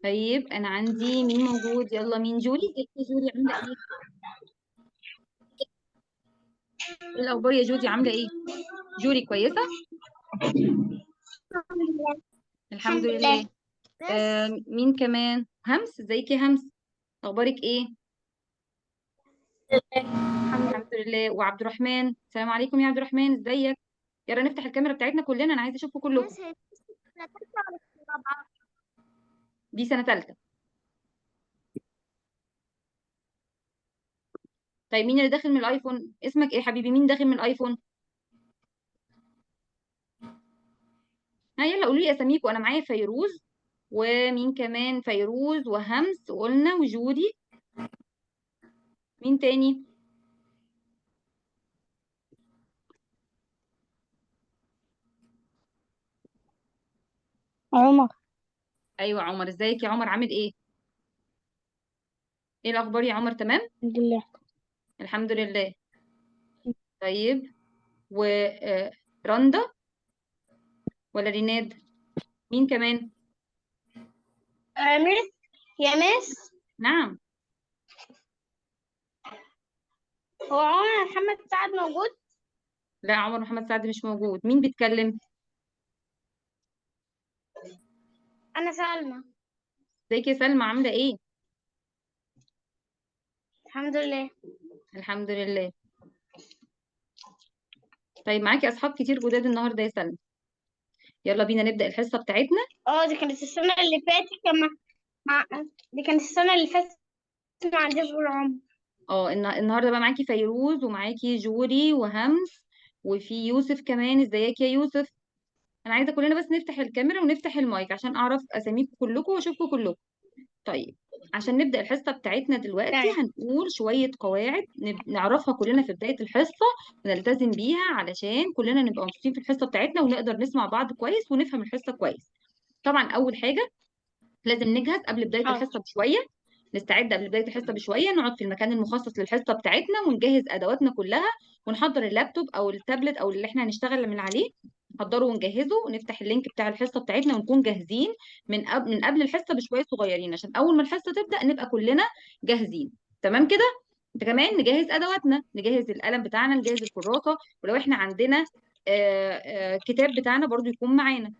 طيب انا عندي مين موجود؟ يلا مين؟ جوري. ازيك يا جوري؟ عامله ايه؟ ايه الاخبار يا جودي؟ عامله ايه؟ جوري كويسه؟ الحمد لله. الحمد الحمد لله. لله. مين كمان؟ همس. ازيك يا همس؟ اخبارك ايه؟ الحمد الحمد لله. لله. وعبد الرحمن، السلام عليكم يا عبد الرحمن، ازيك؟ يلا نفتح الكاميرا بتاعتنا كلنا، انا عايزه اشوفكم كلكم. بس هي سنة تالتة ولا سنة رابعة؟ دي سنه ثالثه. طيب مين اللي داخل من الايفون؟ اسمك ايه يا حبيبي؟ مين داخل من الايفون؟ ها يلا قولوا لي اساميكم. انا معايا فيروز، ومين كمان؟ فيروز وهمس وقلنا وجودي. مين تاني؟ عمر. ايوه عمر. ازيك يا عمر؟ عامل ايه؟ ايه الاخبار يا عمر؟ تمام. الحمد لله. الحمد لله. طيب ورندا ولا ريناد؟ مين كمان؟ ميس. يا ميس. نعم. هو عمر محمد سعد موجود؟ لا عمر محمد سعد مش موجود. مين بيتكلم؟ أنا سلمى. ازيك يا سلمى؟ عامله ايه؟ الحمد لله. الحمد لله. طيب معاكي اصحاب كتير جداد النهارده يا سلمى. يلا بينا نبدأ الحصه بتاعتنا. دي كانت السنة اللي فاتت مع... دي كانت السنة اللي فاتت مع جبر عمر. اه النهارده بقى معاكي فيروز ومعاكي جوري وهمس، وفي يوسف كمان. ازيك يا يوسف؟ انا عايزه كلنا بس نفتح الكاميرا ونفتح المايك عشان اعرف اساميكم كلكم واشوفكم كلكم. طيب عشان نبدأ الحصة بتاعتنا دلوقتي تمام. هنقول شوية قواعد نعرفها كلنا في بداية الحصة ونلتزم بيها علشان كلنا نبقى مبسوطين في الحصة بتاعتنا ونقدر نسمع بعض كويس ونفهم الحصة كويس. طبعا أول حاجة لازم نجهز قبل بداية حاضر. الحصة بشوية. نستعد قبل بداية الحصة بشوية، نقعد في المكان المخصص للحصة بتاعتنا ونجهز أدواتنا كلها، ونحضر اللابتوب أو التابلت أو اللي احنا هنشتغل من عليه. نحضره ونجهزه ونفتح اللينك بتاع الحصة بتاعتنا ونكون جاهزين من قبل الحصة بشوية صغيرين عشان أول ما الحصة تبدأ نبقى كلنا جاهزين. تمام كده؟ كمان نجهز أدواتنا، نجهز القلم بتاعنا، نجهز الكراسة، ولو احنا عندنا كتاب بتاعنا برضو يكون معانا.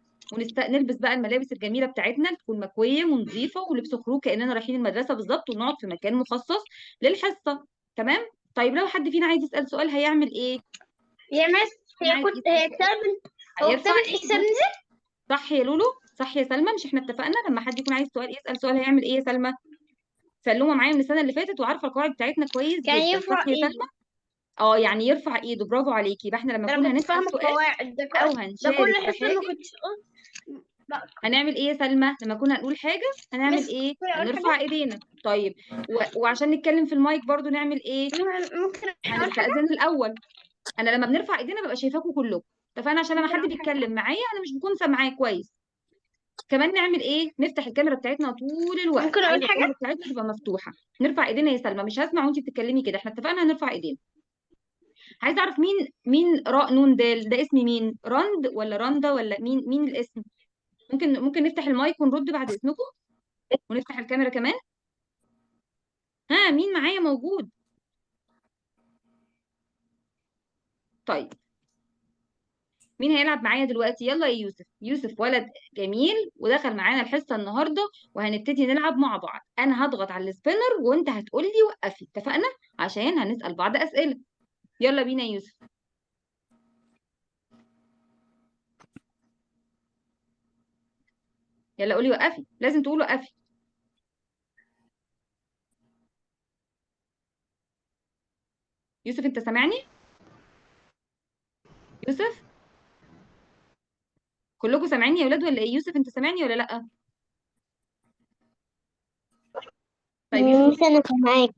نلبس بقى الملابس الجميله بتاعتنا، تكون مكويه ونظيفه ولبس خروج كاننا رايحين المدرسه بالظبط، ونقعد في مكان مخصص للحصه. تمام. طيب لو حد فينا عايز يسال سؤال هيعمل ايه؟ يا ميس. فينا عايز يسال هي سؤال هو كتاب هيرفع الحساب ايده. نزل؟ صح يا لولو؟ صح يا سلمى؟ مش احنا اتفقنا لما حد يكون عايز سؤال يسال سؤال هيعمل ايه يا سلمى؟ سلموا معايا من السنه اللي فاتت وعارفه القواعد بتاعتنا كويس كان جدا. صح يرفع يا ايده. سلمى؟ اه يعني يرفع ايده. برافو عليكي. يبقى احنا لما ده نكون انا كنت هنسال فاهمة سؤال القواعد او ده كل هنشارك في حصة ما حاجه كنتش قلت. لا. هنعمل ايه يا سلمى؟ لما كنا هنقول حاجة هنعمل مس، ايه؟ ممكن اقول هنرفع حاجة؟ ايدينا. طيب وعشان نتكلم في المايك برضو نعمل ايه؟ ممكن اقول حاجة؟ هنستأذن الأول. أنا لما بنرفع ايدينا ببقى شايفاكم كلكم. اتفقنا؟ عشان لما ممكن حد اقول حاجة؟ بيتكلم معايا أنا مش بكون سامعاه كويس. كمان نعمل ايه؟ نفتح الكاميرا بتاعتنا طول الوقت. ممكن اقول عايزة حاجة؟ الكاميرا بتاعتنا تبقى مفتوحة. نرفع ايدينا يا سلمى. مش هسمع وانتي بتتكلمي كده. احنا اتفقنا هنرفع ايدينا. عايزة أعرف مين راء نون دال ده اسم مين؟ رند ولا رندا ولا مين الاسم؟ ممكن نفتح المايك ونرد بعد إذنكم، ونفتح الكاميرا كمان. ها مين معايا موجود؟ طيب مين هيلعب معايا دلوقتي؟ يلا يا يوسف. يوسف ولد جميل ودخل معانا الحصة النهاردة، وهنبتدي نلعب مع بعض. أنا هضغط على السبينر وأنت هتقولي وقفي. اتفقنا؟ عشان هنسأل بعض أسئلة. يلا بينا يا يوسف. يلا قولي وقفي. لازم تقول وقفي. يوسف أنت سامعني؟ يوسف كلكم سامعيني يا ولاد ولا إيه؟ يوسف أنت سامعني ولا لأ؟ طيب يوسف. مش انا معاك.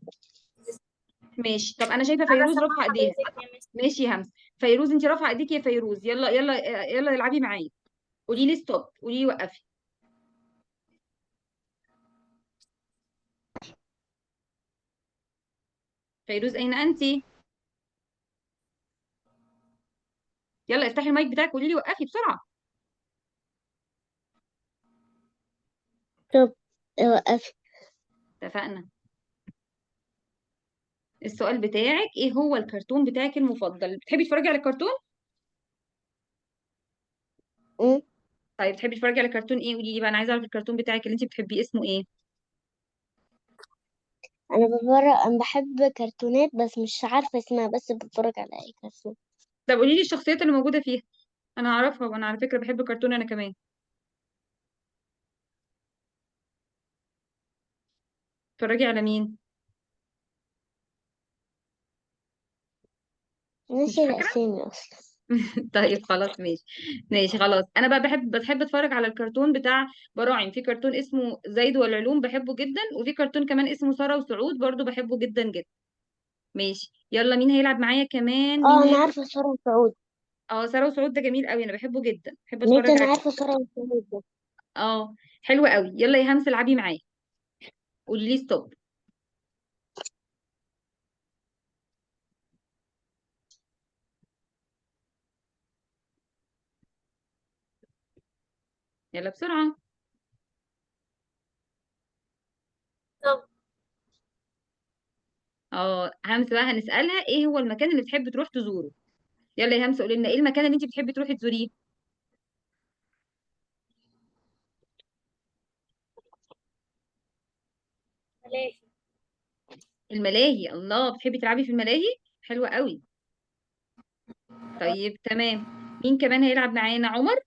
ماشي. طب أنا شايفة انا فيروز سامعة رافعة إيديها. حضرتك يا مس. ماشي يا همس. فيروز أنت رافعة إيديك يا فيروز. يلا يلا. يلا العبي معايا. قولي لي ستوب. قولي لي وقفي. فيروز أين أنتِ؟ يلا افتحي المايك بتاعك وقولي لي وقفي بسرعة. طب. وقفي. اتفقنا. السؤال بتاعك ايه هو الكرتون بتاعك المفضل؟ بتحبي تتفرجي على كرتون؟ أمم. طيب بتحبي تتفرجي على كرتون ايه؟ قولي لي بقى، انا عايزه اعرف الكرتون بتاعك اللي انت بتحبيه اسمه ايه. أنا بحب كرتونات بس مش عارفة اسمها، بس بتفرج على أي كرتون. طب قولي لي الشخصيات اللي موجوده فيها، انا اعرفها وانا على فكره بحب كرتون انا كمان. بتتفرجي على مين؟ مش ناسي فاكره. الأسامي أصلا. طيب خلاص ماشي. ماشي خلاص، انا بقى بحب اتفرج على الكرتون بتاع براعم. في كرتون اسمه زايد والعلوم بحبه جدا، وفي كرتون كمان اسمه سارة وسعود برضو بحبه جدا جدا. ماشي يلا، مين هيلعب معايا كمان؟ مين اه، أنا هيلعب؟ عارفة سارة وسعود. اه سارة وسعود ده جميل قوي، انا بحبه جدا، بحب نيت، اتفرج أنا عليه. عارفة سارة وسعود ده. اه حلو قوي. يلا يا همس العبي معايا، قولي لي ستوب. يلا بسرعة. طب اه همس بقى هنسألها ايه هو المكان اللي بتحب تروح تزوره. يلا يا همس قولي لنا ايه المكان اللي انت بتحبي تروحي تزوريه. ملاهي. الملاهي، الله بتحبي تلعبي في الملاهي، حلوة قوي. طيب تمام. مين كمان هيلعب معانا؟ عمر.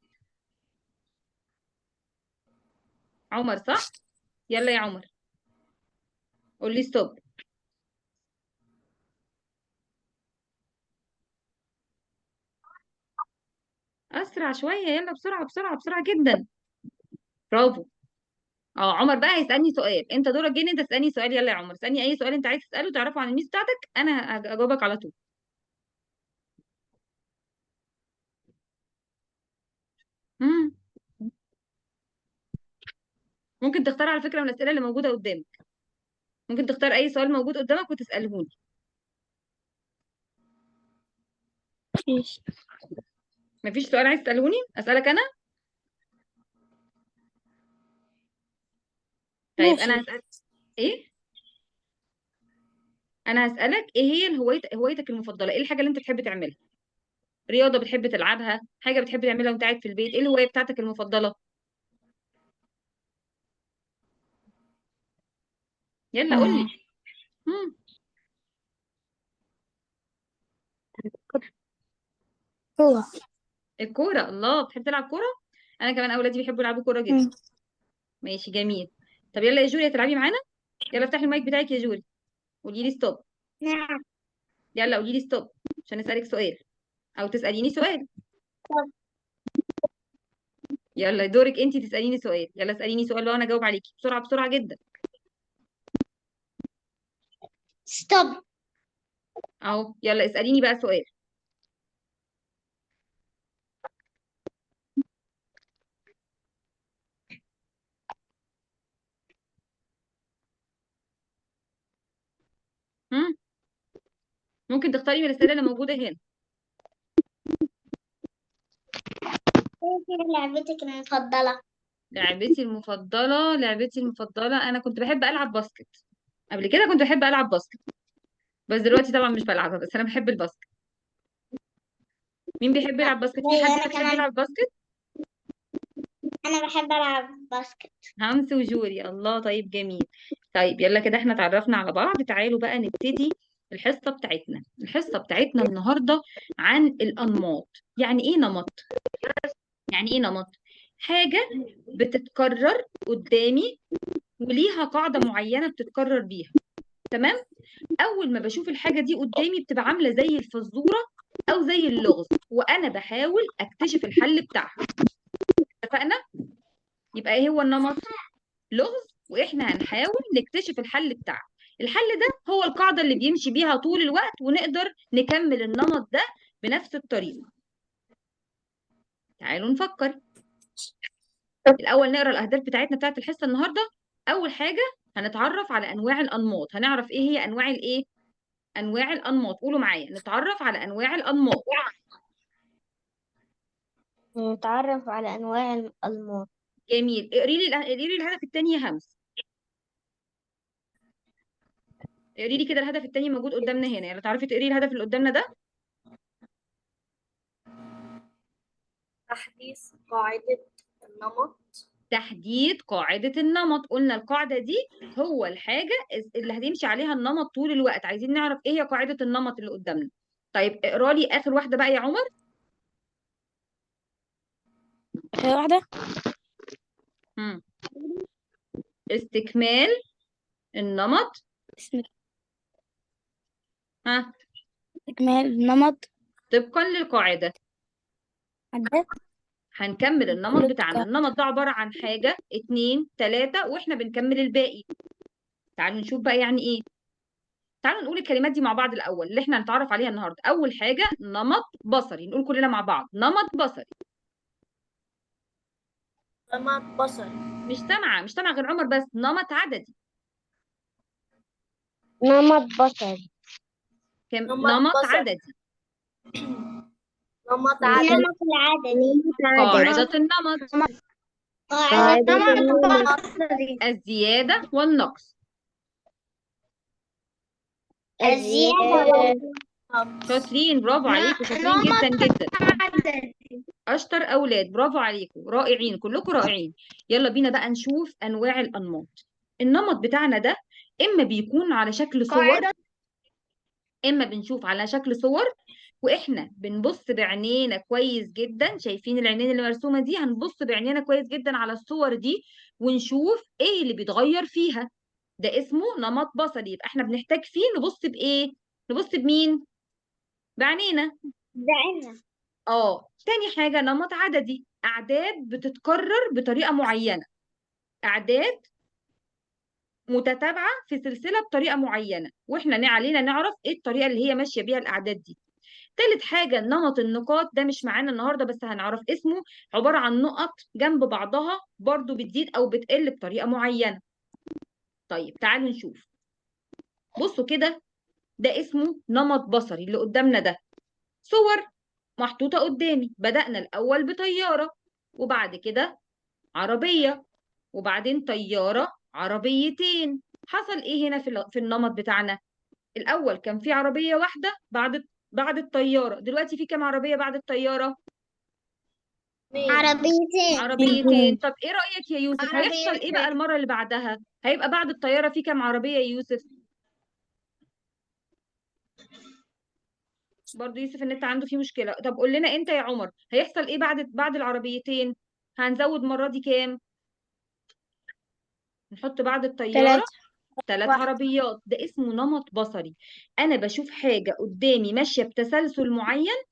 عمر صح. يلا يا عمر قول لي ستوب. اسرع شويه، يلا بسرعه بسرعه بسرعه جدا. برافو. اه عمر بقى هيسالني سؤال، انت دورك جه إن انت تسالني سؤال. يلا يا عمر اسالني اي سؤال انت عايز تساله تعرفه عن الميس بتاعتك، انا هجاوبك على طول. مم. ممكن تختار على فكره من الاسئله اللي موجوده قدامك، ممكن تختار اي سؤال موجود قدامك وتساله لي. ماشي. مفيش سؤال عايز تسالوني اسالك انا؟ طيب ماشي. انا هسالك ايه. انا هسالك ايه هي هوايتك المفضله، ايه الحاجه اللي انت بتحب تعملها؟ رياضه بتحب تلعبها، حاجه بتحب تعملها وانت قاعد في البيت، ايه الهوايه بتاعتك المفضله؟ يلا قول لي. آه. هو. الكورة، الله بتحب تلعب كورة. أنا كمان أولادي بيحبوا يلعبوا كورة جدا. مم. ماشي جميل. طب يلا يا جوري هتلعبي معانا. يلا افتحي المايك بتاعك يا جوري، قولي لي ستوب. نعم. يلا قولي لي ستوب عشان أسألك سؤال أو تسأليني سؤال. طب يلا دورك أنت تسأليني سؤال، يلا اسأليني سؤال بقى وأنا أجاوب عليكي بسرعة بسرعة جدا. ستوب. أهو يلا اسأليني بقى سؤال. هم؟ ممكن تختاري من الأسئلة اللي موجودة هنا. ايه هي لعبتك المفضلة؟ لعبتي المفضلة أنا كنت بحب ألعب باسكت. قبل كده كنت بحب ألعب باسكت، بس دلوقتي طبعا مش بلعبها، بس أنا بحب الباسكت. مين بيحب يلعب باسكت؟ في حد والله هنا أنا بيحب كمان. يلعب باسكت؟ أنا بحب ألعب باسكت. همس وجوري، الله طيب جميل. طيب يلا كده احنا اتعرفنا على بعض، تعالوا بقى نبتدي الحصة بتاعتنا. الحصة بتاعتنا النهاردة عن الأنماط. يعني ايه نمط؟ يعني ايه نمط؟ حاجة بتتكرر قدامي وليها قاعدة معينة بتتكرر بيها. تمام؟ أول ما بشوف الحاجة دي قدامي بتبقى عاملة زي الفزورة أو زي اللغز، وأنا بحاول أكتشف الحل بتاعها. اتفقنا؟ يبقى ايه هو النمط؟ لغز، واحنا هنحاول نكتشف الحل بتاعه. الحل ده هو القاعدة اللي بيمشي بيها طول الوقت ونقدر نكمل النمط ده بنفس الطريقة. تعالوا نفكر. الأول نقرأ الأهداف بتاعتنا بتاعت الحصة النهاردة. أول حاجة هنتعرف على أنواع الأنماط، هنعرف إيه هي أنواع الإيه؟ أنواع الأنماط، قولوا معايا نتعرف على أنواع الأنماط. نتعرف على أنواع الألماس. جميل، اقري لي الهدف التاني يا همس. اقري لي كده الهدف التاني موجود قدامنا هنا، يعني تعرفي تقري الهدف اللي قدامنا ده؟ تحديث قاعدة النمط. تحديد قاعدة النمط. قلنا القاعدة دي هو الحاجة اللي هتمشي عليها النمط طول الوقت. عايزين نعرف ايه هي قاعدة النمط اللي قدامنا. طيب اقرا لي آخر واحدة بقى يا عمر. آخر واحدة مم. استكمال النمط. اسم ها. إكمال النمط طبقا للقاعدة. عدد هنكمل النمط كل بتاعنا. القاعدة. النمط ده عبارة عن حاجة، اتنين، تلاتة، واحنا بنكمل الباقي. تعالوا نشوف بقى يعني ايه. تعالوا نقول الكلمات دي مع بعض الأول اللي احنا هنتعرف عليها النهاردة. أول حاجة نمط بصري. نقول كلنا مع بعض نمط بصري. نمط بصري. مش سامعة غير عمر بس. نمط عددي. نمط بصري. نمط نمط بصري. عددي. نمط عددي. النمط العددي. قاعدة النمط. قاعدة نمط بصري. الزيادة والنقص. الزيادة شاطرين، برافو عليكم، شاطرين جدا جدا. عددي. أشطر أولاد، برافو عليكم، رائعين، كلكم رائعين. يلا بينا بقى نشوف أنواع الأنماط. النمط بتاعنا ده إما بيكون على شكل صور، قاعدة إما بنشوف على شكل صور واحنا بنبص بعينينا كويس جدا. شايفين العينين اللي مرسومه دي؟ هنبص بعينينا كويس جدا على الصور دي ونشوف ايه اللي بيتغير فيها. ده اسمه نمط بصري. يبقى احنا بنحتاج فيه نبص بايه؟ نبص بمين؟ بعينينا. بعينها. تاني حاجه نمط عددي. اعداد بتتكرر بطريقه معينه. اعداد متتابعه في سلسله بطريقه معينه، واحنا علينا نعرف ايه الطريقه اللي هي ماشيه بيها الاعداد دي. تالت حاجة نمط النقاط. ده مش معانا النهاردة بس هنعرف اسمه. عبارة عن نقط جنب بعضها برضو بتزيد أو بتقل بطريقة معينة. طيب تعالوا نشوف. بصوا كده، ده اسمه نمط بصري اللي قدامنا ده. صور محطوطة قدامي. بدأنا الأول بطيارة، وبعد كده عربية، وبعدين طيارة، عربيتين. حصل ايه هنا في النمط بتاعنا؟ الأول كان في عربية واحدة بعد الطيارة. دلوقتي في كام عربية بعد الطيارة؟ عربيتين. عربيتين. طب ايه رأيك يا يوسف؟ هيحصل ايه بقى عربيتين. المرة اللي بعدها؟ هيبقى بعد الطيارة في كام عربية يا يوسف؟ برضو يوسف النت عنده فيه مشكلة. طب قول لنا انت يا عمر، هيحصل ايه بعد العربيتين؟ هنزود مرة دي كام؟ نحط بعد الطيارة 3 واحد. عربيات. ده اسمه نمط بصري. انا بشوف حاجة قدامي ماشية بتسلسل معين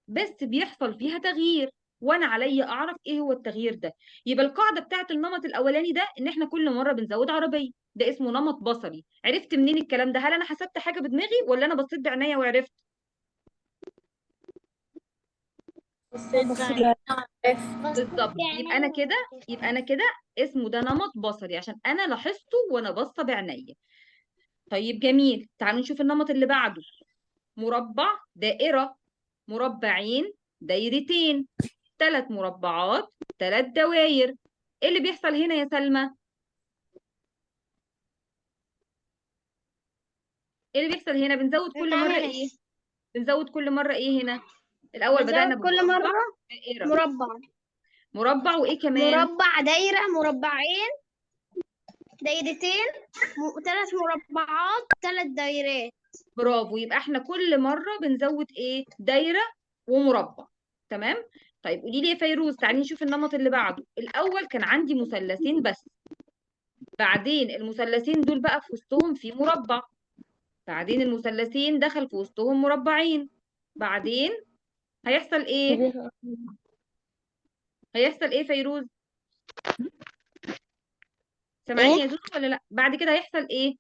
بس بيحصل فيها تغيير، وانا عليا اعرف ايه هو التغيير ده. يبقى القاعده بتاعت النمط الاولاني ده ان احنا كل مره بنزود عربيه. ده اسمه نمط بصري. عرفت منين الكلام ده؟ هل انا حسبت حاجه بدماغي ولا انا بصيت بعينيا وعرفت؟ بالظبط. يبقى انا كده اسمه ده نمط بصري عشان انا لاحظته وانا باصه بعينيا. طيب جميل، تعالوا نشوف النمط اللي بعده. مربع، دائره، مربعين، دايرتين، 3 مربعات، 3 دواير. ايه اللي بيحصل هنا يا سلمى؟ ايه اللي بيحصل هنا؟ بنزود كل مرة ايه؟ بنزود كل مرة ايه هنا؟ الأول بدأنا بزود كل بمربع، مرة دائرة، مربع. مربع، وإيه كمان؟ مربع، دايرة، مربعين، دايرتين، 3 مربعات، 3 دايرات. برافو. يبقى احنا كل مرة بنزود ايه؟ دايرة ومربع. تمام؟ طيب قولي لي يا فيروز، تعالي نشوف النمط اللي بعده. الأول كان عندي مثلثين بس، بعدين المثلثين دول بقى في وسطهم في مربع، بعدين المثلثين دخل في وسطهم مربعين، بعدين هيحصل ايه؟ هيحصل ايه فيروز؟ سامعيني ايه؟ يا زوزو ولا لا؟ بعد كده هيحصل ايه؟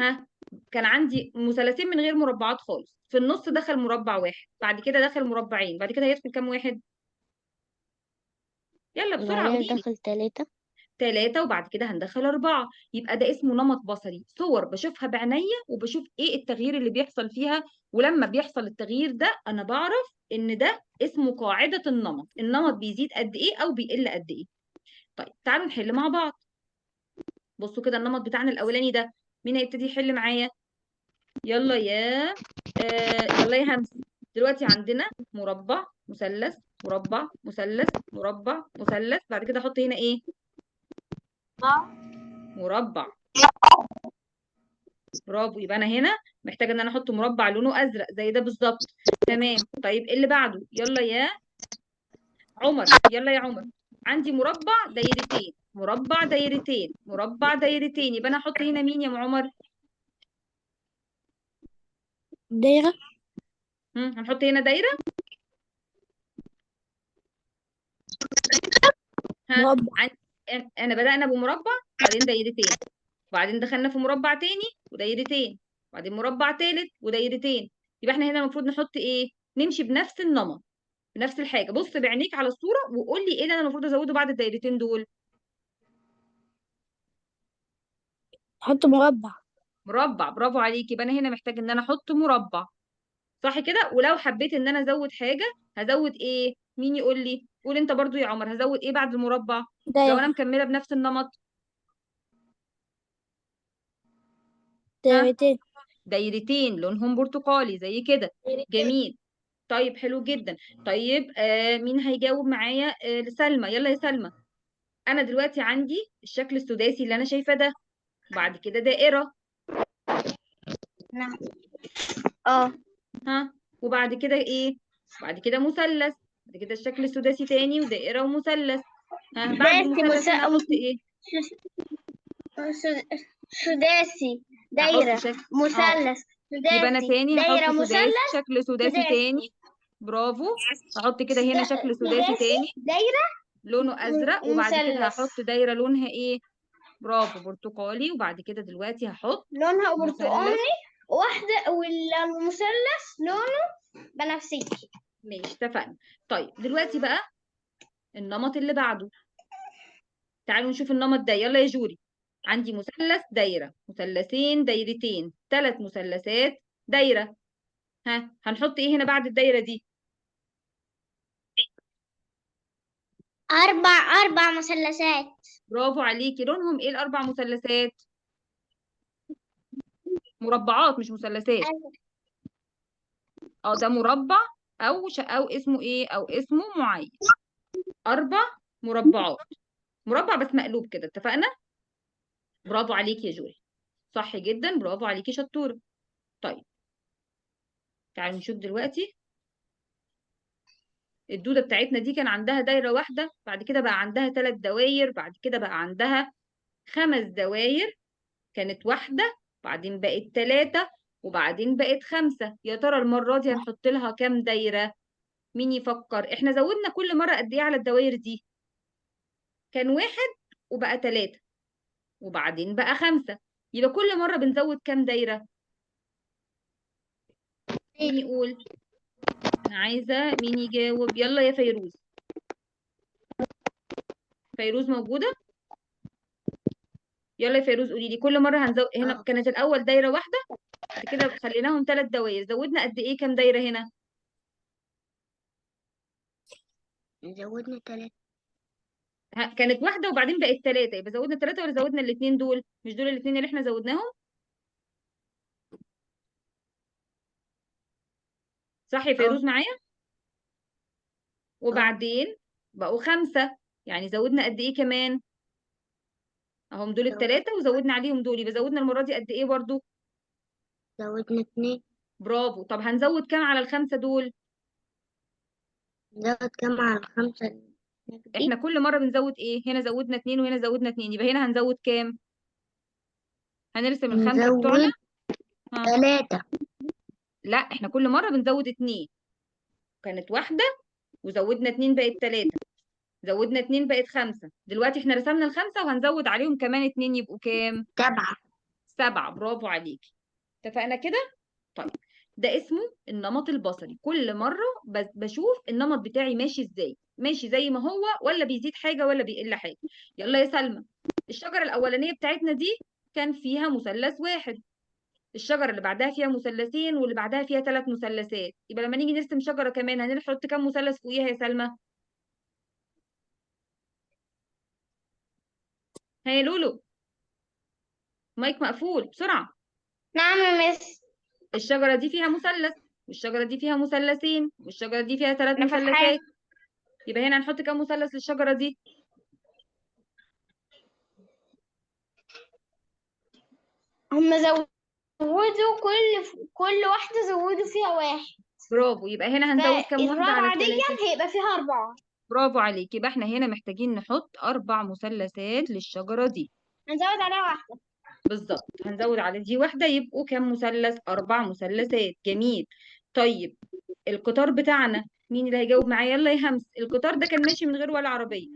ها. كان عندي مثلثين من غير مربعات خالص، في النص دخل مربع واحد، بعد كده دخل مربعين، بعد كده هيدخل كام واحد؟ يلا بسرعة وبعدين قولي لي. دخل 3. 3 وبعد كده هندخل 4. يبقى ده اسمه نمط بصري. صور بشوفها بعينيا وبشوف ايه التغيير اللي بيحصل فيها، ولما بيحصل التغيير ده انا بعرف ان ده اسمه قاعدة النمط. النمط بيزيد قد ايه او بيقل قد ايه. طيب تعالوا نحل مع بعض. بصوا كده النمط بتاعنا الاولاني ده مين هيبتدي يحل معايا؟ يلا يا يلا يا همس. دلوقتي عندنا مربع مثلث مربع مثلث مربع مثلث، بعد كده احط هنا ايه؟ مربع. برافو، يبقى انا هنا محتاجه ان انا احط مربع لونه ازرق زي ده بالظبط. تمام. طيب ايه اللي بعده؟ يلا يا عمر، يلا يا عمر. عندي مربع دايرتين مربع دايرتين مربع دايرتين، يبقى انا احط هنا مين يا ام عمر؟ دايرة. هنحط هنا دايره. ها مربع. انا بدأنا بمربع، بعدين دايرتين، وبعدين دخلنا في مربع تاني ودايرتين، وبعدين مربع تالت ودايرتين. يبقى احنا هنا المفروض نحط ايه؟ نمشي بنفس النمط، بنفس الحاجه. بص بعينيك على الصوره وقول لي ايه اللي انا المفروض ازوده بعد الدايرتين دول. حط مربع. مربع، برافو عليكي. يبقى انا هنا محتاج ان انا احط مربع، صح كده؟ ولو حبيت ان انا ازود حاجه هزود ايه؟ مين يقول لي؟ قول انت برضو يا عمر، هزود ايه بعد المربع لو انا دايرة. مكمله بنفس النمط؟ ها، دايرتين. دايرتين لونهم برتقالي زي كده. جميل. طيب حلو جدا. طيب مين هيجاوب معايا؟ لسلمى. يلا يا سلمى. انا دلوقتي عندي الشكل السداسي اللي انا شايفاه ده، بعد كده دائره. نعم. اه. ها، وبعد كده ايه؟ بعد كده مثلث، بعد كده الشكل السداسي تاني ودائره ومثلث. ها، بعد سداسي المثلث هنا احط ايه؟ سداسي هحط دايرة شكل مثلث يبقى انا سداسي تاني هحط دايرة سداسي، مثلث شكل سداسي سداسي تاني. برافو. هحط كده هنا شكل سداسي سداسي تاني دايرة لونه ازرق، وبعد كده مثلث هحط دايره لونها ايه؟ برافو، برتقالي. وبعد كده دلوقتي هحط لونها مثلث. برتقاني واحدة، والمثلث لونه بنفسجي. ماشي، اتفقنا. طيب دلوقتي بقى النمط اللي بعده، تعالوا نشوف النمط ده. يلا يا جوري. عندي مثلث دايره مثلثين دايرتين 3 مثلثات دايره. ها، هنحط ايه هنا بعد الدايره دي؟ أربع مثلثات. برافو عليكي. لونهم ايه ال4 مثلثات؟ مربعات مش مثلثات. اه ده مربع، او اسمه ايه، او اسمه معين. 4 مربعات، مربع بس مقلوب كده، اتفقنا؟ برافو عليكي يا جوري، صح جدا، برافو عليكي، شطوره. طيب تعالوا نشوف دلوقتي. الدودة بتاعتنا دي كان عندها دايرة واحدة، بعد كده بقى عندها 3 دواير، بعد كده بقى عندها 5 دواير. كانت واحدة، بعدين بقت 3، وبعدين بقت 5. يا ترى المرة دي هنحط لها كام دايرة؟ مين يفكر؟ احنا زودنا كل مرة قد ايه على الدواير دي؟ كان 1 وبقى 3، وبعدين بقى 5. يبقى كل مرة بنزود كام دايرة؟ مين يقول؟ أنا عايزة مين يجاوب. يلا يا فيروز. فيروز موجودة؟ يلا يا فيروز قولي لي. كل مرة هنزود هنا، كانت الأول دايرة واحدة، بعد كده خليناهم 3 دواير، زودنا قد إيه؟ كام دايرة هنا؟ زودنا 3. كانت واحدة وبعدين بقت 3، يبقى زودنا 3 ولا زودنا الاتنين دول؟ مش دول الاتنين اللي احنا زودناهم؟ صح يا فيروز معايا؟ وبعدين بقوا 5، يعني زودنا قد إيه كمان؟ اهم دول ال3 وزودنا عليهم دول، يبقى زودنا المرة دي قد ايه برضو؟ زودنا 2. برافو. طب هنزود كام على ال5 دول؟ زود كم على 5 احنا دي؟ كل مرة بنزود ايه؟ هنا زودنا 2 وهنا زودنا 2، يبقى هنا هنزود كام؟ هنرسم ال5 بتوعنا. نزود ها، 3. لا احنا كل مرة بنزود 2. كانت واحدة وزودنا 2 بقت 3، زودنا 2 بقت 5. دلوقتي احنا رسمنا ال5 وهنزود عليهم كمان 2، يبقوا كام؟ 7. 7. برافو عليكي. اتفقنا كده؟ طيب ده اسمه النمط البصري. كل مرة بشوف النمط بتاعي ماشي ازاي، ماشي زي ما هو ولا بيزيد حاجة ولا بيقل حاجة. يلا يا سلمى. الشجرة الأولانية بتاعتنا دي كان فيها مثلث واحد، الشجرة اللي بعدها فيها مثلثين، واللي بعدها فيها 3 مثلثات. يبقى لما نيجي نرسم شجرة كمان هنحط كام مثلث فوقيها يا سلمى؟ ها يا لولو. مايك مقفول بسرعة. نعم يا مس. الشجرة دي فيها مثلث، والشجرة دي فيها مثلثين، والشجرة دي فيها 3 أنا فاتحاه. مثلثات. يبقى هنا هنحط كام مثلث للشجرة دي؟ هم زودوا كل واحدة زودوا فيها واحد، برافو. يبقى هنا هنزود كام واحدة على فالرابعة دي الثلاثة؟ هيبقى فيها 4. برافو عليك. يبقى احنا هنا محتاجين نحط 4 مثلثات للشجرة دي. هنزود عليها واحدة. بالظبط، هنزود على دي واحدة، يبقوا كام مثلث؟ 4 مثلثات. جميل. طيب القطار بتاعنا مين اللي هيجاوب معايا؟ يلا يا همس. القطار ده كان ماشي من غير ولا عربية،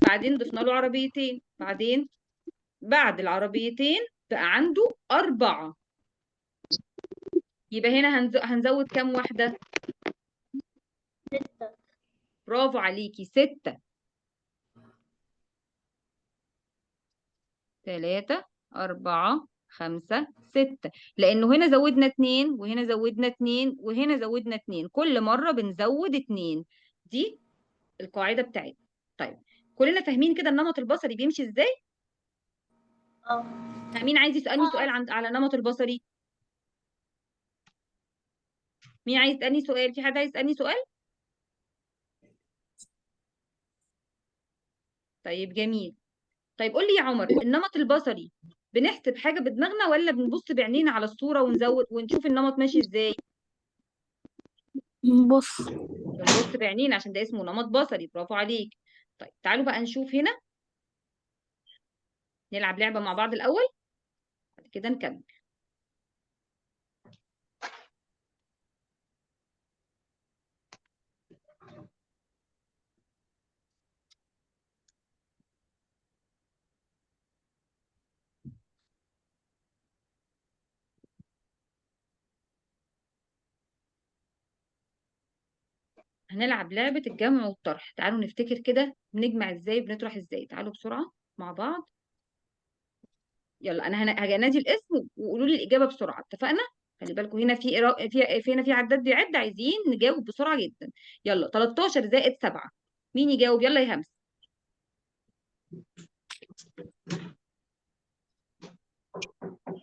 بعدين ضفنا له عربيتين، بعدين بعد العربيتين بقى عنده 4. يبقى هنا هنزود كام واحدة؟ 6. برافو عليكي، 6. 3 4 5 6. لأنه هنا زودنا 2 وهنا زودنا 2 وهنا زودنا 2، كل مرة بنزود 2. دي القاعدة بتاعتنا. طيب كلنا فاهمين كده النمط البصري بيمشي ازاي؟ اه. مين عايز يسألني سؤال على النمط البصري؟ مين عايز يسألني سؤال؟ في حد عايز يسألني سؤال؟ طيب جميل. طيب قول لي يا عمر، النمط البصري بنحسب حاجة بدماغنا ولا بنبص بعينينا على الصورة ونزود ونشوف النمط ماشي ازاي؟ بص. بنبص بعينينا عشان ده اسمه نمط بصري. برافو عليك. طيب تعالوا بقى نشوف هنا، نلعب لعبة مع بعض الأول بعد كده نكمل. هنلعب لعبة الجمع والطرح. تعالوا نفتكر كده بنجمع ازاي بنطرح ازاي. تعالوا بسرعة مع بعض. يلا انا هنادي الاسم وقولوا لي الإجابة بسرعة، اتفقنا؟ خلي بالكم هنا في عداد بيعد، عايزين نجاوب بسرعة جدا. يلا 13 زائد 7. مين يجاوب؟ يلا يا همس.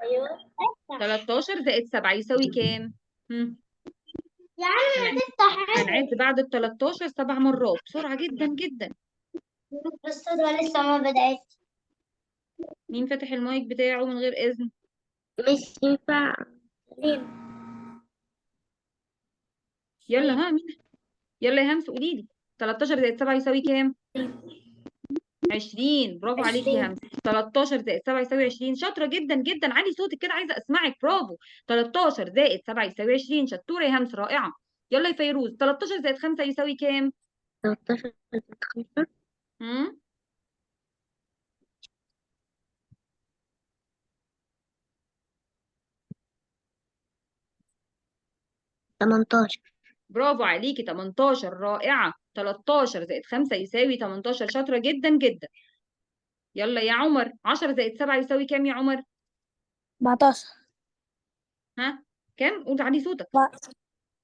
ايوه. 13 زائد 7 يساوي كام؟ يا عم ما تفتح هنعد بعد ال 13 7 مرات بسرعة جدا جدا. بس لسه ما بدأت. مين فاتح المايك بتاعه من غير إذن؟ مش ينفع. لين. يلا ها مين؟ يلا يا همس قولي لي 13 زائد 7 يساوي كام؟ 20. برافو عليكي يا همس. 13 زائد 7 يساوي 20. شاطرة جدا جدا. علي صوتك كده، عايزة أسمعك. برافو. 13 زائد 7 يساوي 20. شطورة يا همس، رائعة. يلا يا فيروز، 13 زائد 5 يساوي كام؟ 13 زائد 5. هم؟ 18. برافو عليكي، 18. رائعة. 13 زائد 5 يساوي 18. شاطرة جدا جدا. يلا يا عمر، 10 زائد 7 يساوي كام يا عمر؟ 14. ها؟ كام؟ قول علي صوتك.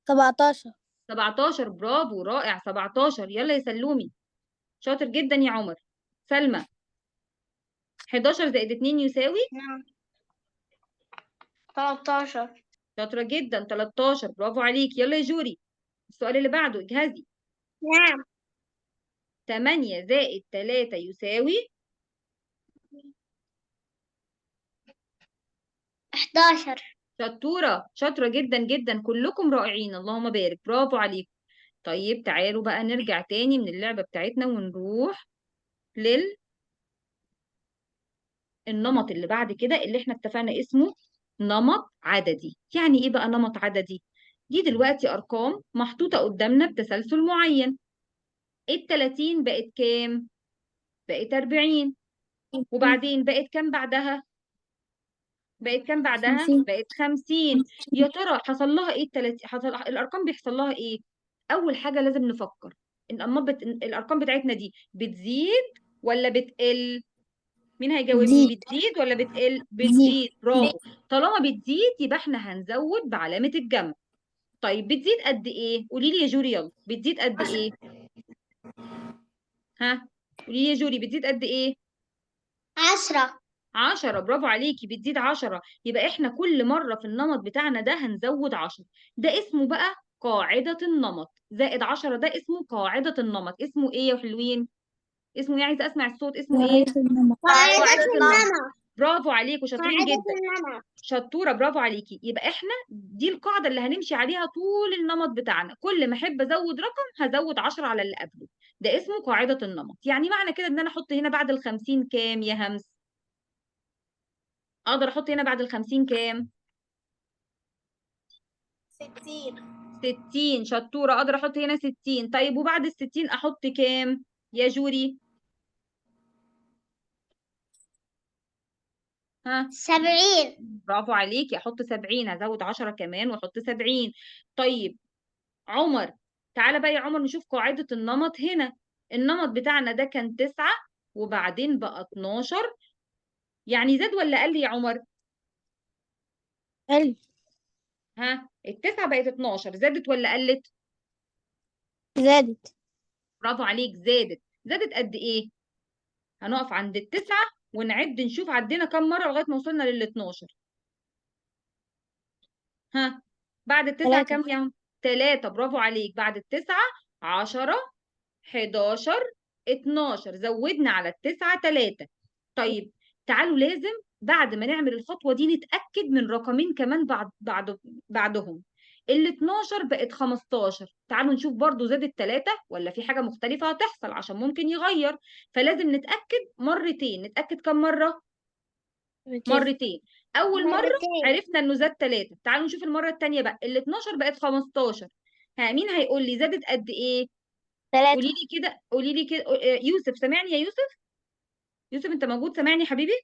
17. 17. برافو، رائع. 17. يلا يا سلومي، شاطر جدا يا عمر. سلمى، 11 زائد 2 يساوي؟ نعم. 13. شاطرة جدا. 13. برافو عليك. يلا يا جوري، السؤال اللي بعده اجهزي. نعم. 8 زائد 3 يساوي؟ 11. شطورة، شاطرة جدا جدا. كلكم رائعين، اللهم بارك. برافو عليكم. طيب تعالوا بقى نرجع تاني من اللعبة بتاعتنا ونروح للنمط اللي بعد كده، اللي احنا اتفقنا اسمه نمط عددي. يعني ايه بقى نمط عددي؟ دي دلوقتي ارقام محطوطة قدامنا بتسلسل معين. ال 30 بقت كام؟ بقت 40. وبعدين بقت كام بعدها؟ بقت كام بعدها؟ 50. بقت 50. يا ترى حصل لها ايه؟ الارقام بيحصل لها ايه؟ اول حاجة لازم نفكر الارقام بتاعتنا دي بتزيد ولا بتقل؟ مين هيجاوبني؟ زيد. بتزيد ولا بتقل؟ زيد. بتزيد. برافو. طالما بتزيد يبقى احنا هنزود بعلامة الجمع. طيب بتزيد قد ايه؟ قولي لي يا جوري، يلا بتزيد قد ايه؟ ها؟ قولي لي يا جوري، بتزيد قد ايه؟ 10. 10. برافو عليكي، بتزيد 10. يبقى احنا كل مرة في النمط بتاعنا ده هنزود 10. ده اسمه بقى قاعدة النمط. زائد 10 ده اسمه قاعدة النمط. اسمه ايه يا حلوين؟ اسمه ايه؟ عايزة اسمع الصوت. اسمه ايه؟ قاعدة النمط. قاعدة قاعدة النمط. النمط. برافو عليكوا، شاطرين قاعدة جدا. النمط. شطورة، برافو عليكي. يبقى احنا دي القاعدة اللي هنمشي عليها طول النمط بتاعنا. كل ما احب ازود رقم هزود 10 على اللي قبله. ده اسمه قاعدة النمط. يعني معنى كده ان انا احط هنا بعد ال50 كام يا همس؟ اقدر احط هنا بعد ال50 كام؟ 60. 60. شطورة، اقدر احط هنا 60. طيب وبعد ال60 احط كام يا جوري؟ ها؟ 70. برافو عليكي، احط 70. هزود 10 كمان واحط 70. طيب عمر، تعالى بقى يا عمر نشوف قاعدة النمط هنا. النمط بتاعنا ده كان 9 وبعدين بقى 12. يعني زاد ولا قل يا عمر؟ حلو. ها؟ التسعة بقت 12. زادت ولا قلت؟ زادت. برافو عليك، زادت. زادت قد ايه؟ هنقف عند التسعة ونعد نشوف عدينا كم مرة لغاية ما وصلنا لل12. ها؟ بعد التسعة 3. كم يا عم؟ 3. برافو عليك. بعد التسعة 10، 11، 12. زودنا على التسعة 3. طيب تعالوا لازم بعد ما نعمل الخطوة دي نتأكد من رقمين كمان بعدهم. ال 12 بقت 15. تعالوا نشوف برضو زادت 3 ولا في حاجة مختلفة هتحصل عشان ممكن يغير. فلازم نتأكد مرتين. نتأكد كم مرة؟ مرتين. مرتين. أول مرة مرتين. عرفنا إنه زاد 3. تعالوا نشوف المرة التانية بقى. ال 12 بقت 15. ها، مين هيقول لي زادت قد إيه؟ 3. قولي لي كده، قولي لي كده. يوسف، سامعني يا يوسف؟ يوسف انت موجود؟ سامعني حبيبي؟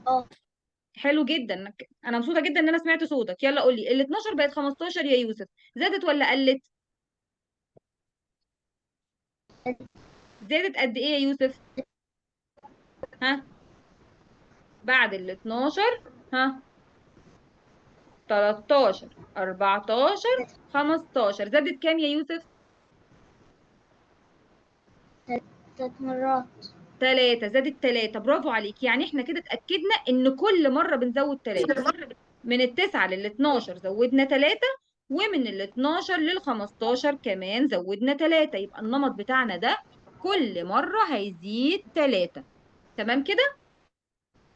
اه. حلو جدا. انا مبسوطه جدا ان انا سمعت صوتك. يلا قول لي ال 12 بقت 15 يا يوسف. زادت ولا قلت؟ زادت قد ايه يا يوسف؟ ها؟ بعد ال 12. ها؟ 13، 14، 15. زادت كام يا يوسف؟ 3 مرات. 3. زادت 3. برافو عليك. يعني احنا كده اتاكدنا ان كل مره بنزود 3. من التسعة لل 12 زودنا 3، ومن ال 12 لل 15 كمان زودنا 3. يبقى النمط بتاعنا ده كل مرة هيزيد 3. تمام كده؟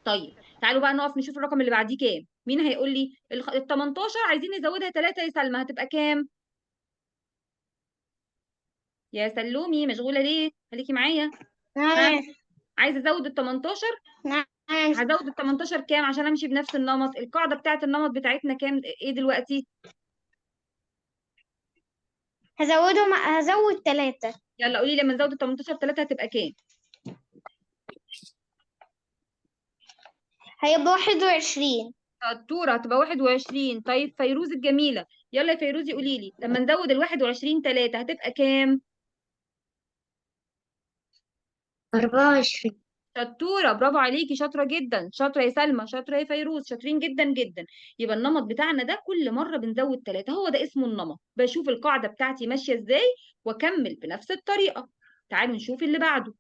طيب تعالوا بقى نقف نشوف الرقم اللي بعديه كام. مين هيقول لي؟ ال 18 عايزين نزودها 3 يا سلمى، هتبقى كام؟ يا سلومي مشغولة ليه؟ خليكي معايا. ها؟ نعم. عايزة ازود ال 18. نعم. هزود ال 18 كام عشان امشي بنفس النمط؟ القاعدة بتاعت النمط بتاعتنا كام ايه دلوقتي؟ هزود 3. يلا قولي لي، لما نزود ال 18 3 هتبقى كام؟ هيبقى 21. الدورة هتبقى 21. طيب فيروز الجميلة، يلا يا فيروزي قولي لي لما نزود ال 21 3 هتبقى كام؟ 24. شطورة، برافو عليكي، شاطرة جدا. شاطرة يا سلمى، شاطرة يا فيروز، شاطرين جدا جدا. يبقى النمط بتاعنا ده كل مرة بنزود 3. هو ده اسمه النمط. بشوف القاعدة بتاعتي ماشية ازاي واكمل بنفس الطريقة. تعالوا نشوف اللي بعده.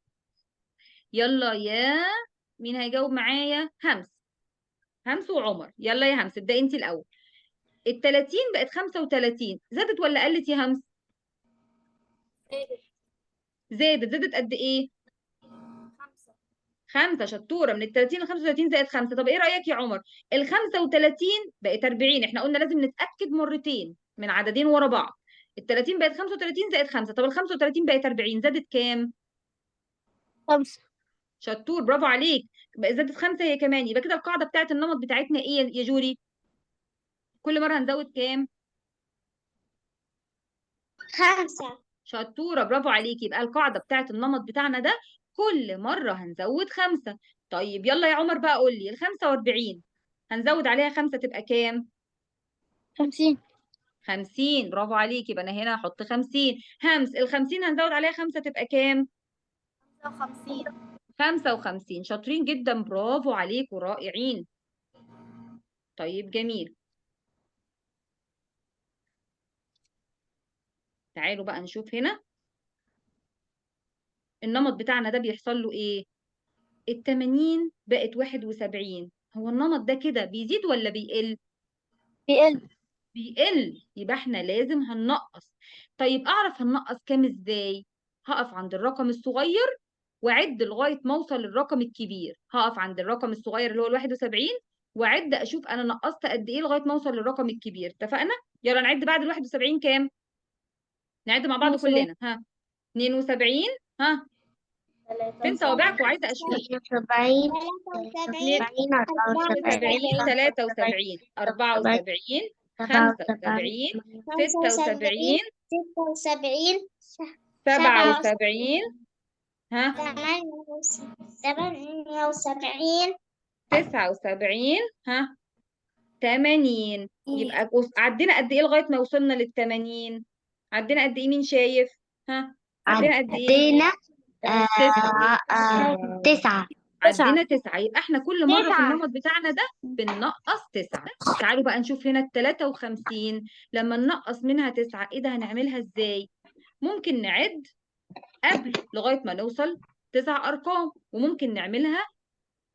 يلا يا مين هيجاوب معايا؟ همس. همس وعمر. يلا يا همس ابدأي انت الأول. ال 30 بقت 35. زادت ولا قلت يا همس؟ زادت. زادت قد ايه؟ 5. 5. شطوره. من ال 30 ل 35 زائد 5. طب ايه رايك يا عمر؟ ال 35 بقت 40. احنا قلنا لازم نتاكد مرتين من عددين ورا بعض. ال 30 بقت 35 زائد 5. طب ال 35 بقت 40. زادت كام؟ 5. شطور، برافو عليك. بقى زادت 5 هي كمان. يبقى كده القاعده بتاعت النمط بتاعتنا ايه يا جوري؟ كل مره هنزود كام؟ 5. شطوره، برافو عليك. يبقى القاعده بتاعت النمط بتاعنا ده كل مره هنزود 5. طيب يلا يا عمر بقى قول لي ال 45 هنزود عليها 5 تبقى كام؟ 50. 50. برافو عليك. يبقى انا هنا هحط 50. همس ال 50 هنزود عليها 5 تبقى كام؟ 55. 55. شاطرين جدا، برافو عليكم، رائعين. طيب جميل. تعالوا بقى نشوف هنا النمط بتاعنا ده بيحصل له ايه. ال80 بقت 71. هو النمط ده كده بيزيد ولا بيقل؟ بيقل. بيقل، يبقى احنا لازم هننقص. طيب اعرف هننقص كام ازاي؟ هقف عند الرقم الصغير واعد لغايه ما اوصل للرقم الكبير. هقف عند الرقم الصغير اللي هو ال 71 واعد اشوف انا نقصت قد ايه لغايه ما اوصل للرقم الكبير. اتفقنا؟ يلا نعد بعد ال 71 كام؟ نعد مع بعض 72. كلنا. ها 72. ها فين صوابعك وعايزه اشوف. 72 اتنين- 73 74 73 75 74 77 75 75 76 76 77. ها 78 79. ها 80. يبقى عدينا قد ايه لغايه ما وصلنا لل80؟ عدينا قد ايه؟ مين شايف؟ ها عدينا قد ايه؟ عدينا 9. 9 عدينا 9. يبقى احنا كل مره في 9. النمط بتاعنا ده بننقص 9. تعالوا بقى نشوف هنا ال 53 لما ننقص منها 9. ايه ده؟ هنعملها ازاي؟ ممكن نعد قبل لغايه ما نوصل 9 ارقام، وممكن نعملها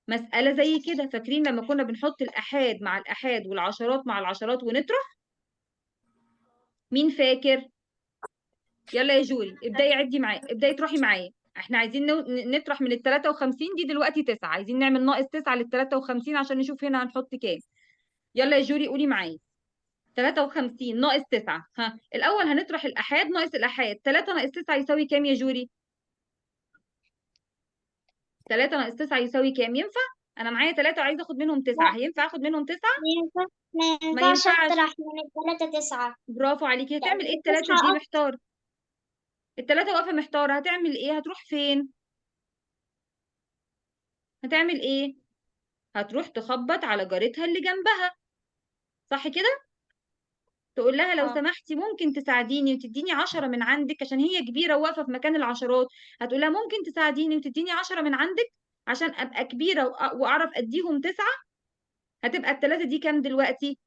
مسألة زي كده. فاكرين لما كنا بنحط الآحاد مع الآحاد والعشرات مع العشرات ونطرح؟ مين فاكر؟ يلا يا جوري ابدأي عدي معايا، ابدأي تروحي معايا. احنا عايزين نطرح من ال 53 دي دلوقتي 9، عايزين نعمل ناقص 9 لل 53 عشان نشوف هنا هنحط كام. يلا يا جوري قولي معايا. 53 ناقص 9. ها الأول هنطرح الآحاد ناقص الآحاد. 3 ناقص 9 يساوي كام يا جوري؟ 3 ناقص 9 يساوي كام؟ ينفع؟ أنا معايا 3 وعايزة آخد منهم 9، هينفع آخد منهم 9؟ ما ما ينفعش ينفعش. اطرح من الثلاثة 9 برافو عليكي. لأن هتعمل ايه التلاتة التسعة دي؟ أكتر. محتار. التلاتة واقفة محتارة، هتعمل ايه؟ هتروح فين؟ هتعمل ايه؟ هتروح تخبط على جارتها اللي جنبها، صح كده؟ تقول لها لو سمحتي ممكن تساعديني وتديني 10 من عندك، عشان هي كبيرة وواقفة في مكان العشرات. هتقول لها ممكن تساعديني وتديني 10 من عندك عشان ابقى كبيرة واعرف اديهم 9. هتبقى التلاتة دي كام دلوقتي؟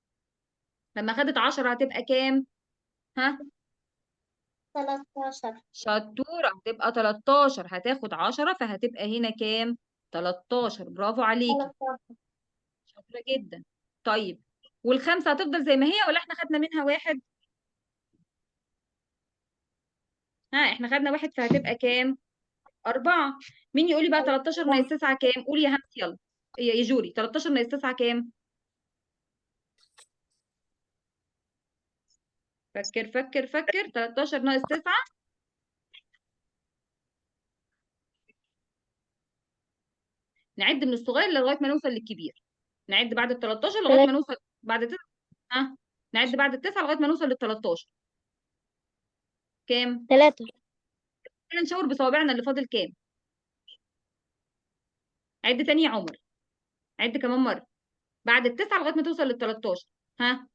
لما خدت 10 هتبقى كام؟ ها 13. شطورة، هتبقى 13. هتاخد 10 فهتبقى هنا كام؟ 13. برافو عليكي، 13. شاطرة جدا. طيب والخمسة هتفضل زي ما هي ولا احنا خدنا منها واحد؟ ها احنا خدنا واحد فهتبقى كام؟ 4. مين يقول لي بقى 13 ناقص 9 كام؟ قولي يا همس يلا. يا جوري 13 ناقص 9 كام؟ فكر فكر فكر. 13 ناقص 9. نعد من الصغير لغاية ما نوصل للكبير. نعد بعد ال 13 لغاية ما 3. نوصل بعد 9. ها نعد بعد ال 9 لغاية ما نوصل لل 13. كام؟ 3. خلينا نشاور بصوابعنا اللي فاضل كام. عد تاني يا عمر. عد كمان مرة بعد التسعة لغاية ما توصل لل 13. ها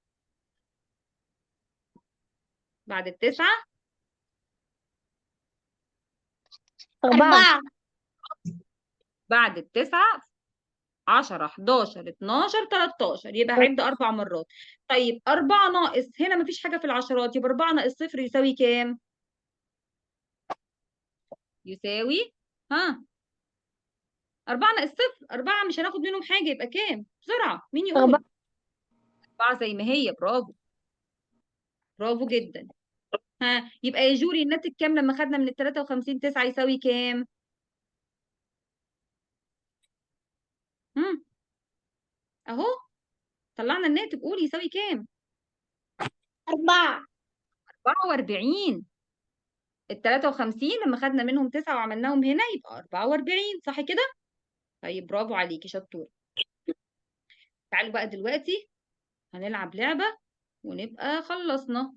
بعد التسعة 4. 4. بعد التسعة 10 11 12 13. يبقى هعد 4 مرات. طيب 4 ناقص، هنا مفيش حاجة في العشرات، يبقى 4 ناقص صفر يساوي كام؟ يساوي ها 4 ناقص صفر 4، مش هناخد منهم حاجة، يبقى كام؟ بسرعة مين 4. يقول؟ 4 زي ما هي. برافو، برافو جدا. ها يبقى يا جوري الناتج كام لما خدنا من ال 53 9 يساوي كام؟ هم اهو طلعنا الناتج، قولي يساوي كام؟ 4. 44. ال 53 لما خدنا منهم 9 وعملناهم هنا يبقى 44، صح كده؟ طيب برافو عليكي، شطورة. تعالوا بقى دلوقتي هنلعب لعبة ونبقى خلصنا.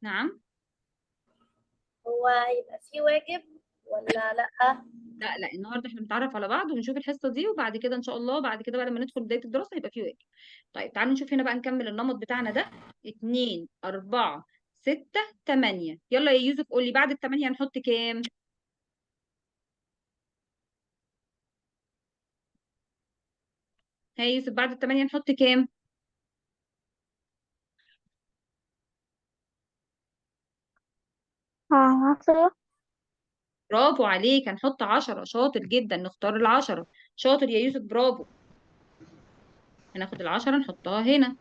نعم. هو هيبقى فيه واجب ولا لأ؟ لا لا، النهارده احنا بنتعرف على بعض ونشوف الحصه دي، وبعد كده ان شاء الله بعد كده بقى لما ندخل بدايه الدراسه يبقى في واجب. طيب تعالوا نشوف هنا بقى، نكمل النمط بتاعنا ده. 2 4 6 8. يلا يا يوسف قول لي بعد الثمانية هنحط كام؟ ها يا يوسف بعد الثمانية نحط كام؟ 10. برافو عليك، هنحط 10. شاطر جدا، نختار ال10. شاطر يا يوسف، برافو. هناخد ال10 نحطها هنا.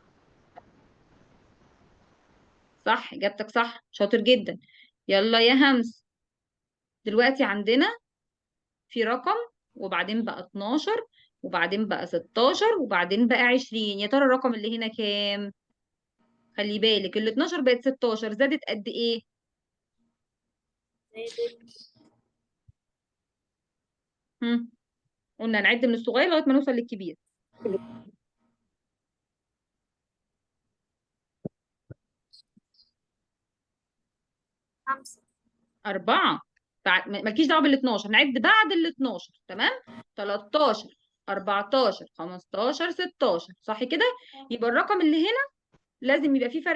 صح، اجابتك صح، شاطر جدا. يلا يا همس، دلوقتي عندنا في رقم، وبعدين بقى 12، وبعدين بقى 16، وبعدين بقى 20. يا ترى الرقم اللي هنا كام؟ خلي بالك ال 12 بقت 16، زادت قد ايه؟ هم. قلنا نعد من الصغير لغايه ما نوصل للكبير. 5. 4. مالكيش دعوه بال 12، نعد بعد ال 12. تمام. 13 14 15 16، صح كده؟ يبقى الرقم اللي هنا لازم يبقى فيه فرق